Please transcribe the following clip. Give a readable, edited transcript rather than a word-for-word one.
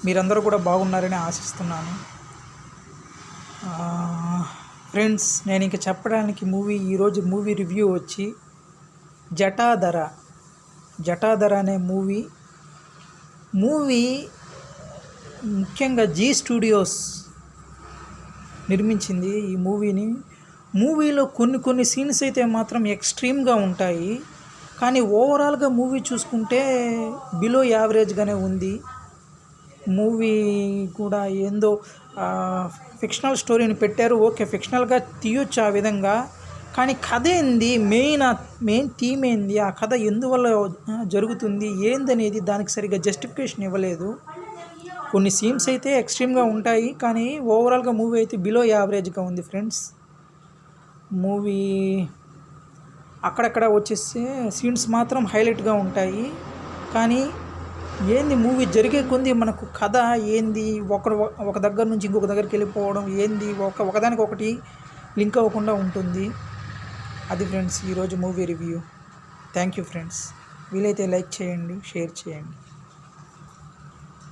మీరందరూ కూడా బాగున్నారని ఆశిస్తున్నాను. ఫ్రెండ్స్, నేను ఇంక చెప్పడానికి ఈరోజు మూవీ రివ్యూ వచ్చి జటాధర అనే మూవీ ముఖ్యంగా జీ స్టూడియోస్ నిర్మించింది ఈ మూవీలో కొన్ని సీన్స్ అయితే మాత్రం ఎక్స్ట్రీమ్గా ఉంటాయి. కానీ ఓవరాల్గా మూవీ చూసుకుంటే బిలో యావరేజ్గానే ఉంది. మూవీ కూడా ఏందో ఫిక్షనల్ స్టోరీని పెట్టారు. ఓకే, ఫిక్షనల్గా తీయొచ్చు ఆ విధంగా. కానీ కథ ఏంది, మెయిన్ థీమ్ ఏంది, ఆ కథ ఎందువల్ల జరుగుతుంది ఏందనేది దానికి సరిగ్గా జస్టిఫికేషన్ ఇవ్వలేదు. కొన్ని సీన్స్ అయితే ఎక్స్ట్రీమ్గా ఉంటాయి, కానీ ఓవరాల్గా మూవీ అయితే బిలో యావరేజ్గా ఉంది ఫ్రెండ్స్. మూవీ అక్కడక్కడ వచ్చేసి సీన్స్ మాత్రం హైలైట్గా ఉంటాయి. కానీ ఏంది మూవీ జరిగే కొంది మనకు కథ ఏంది, ఒక దగ్గర నుంచి ఇంకొక దగ్గరికి వెళ్ళిపోవడం ఏంది, ఒకదానికొకటి లింక్ అవ్వకుండా ఉంటుంది. అది ఫ్రెండ్స్ ఈరోజు movie review. Thank you friends. వీలైతే లైక్ చేయండి, షేర్ చేయండి.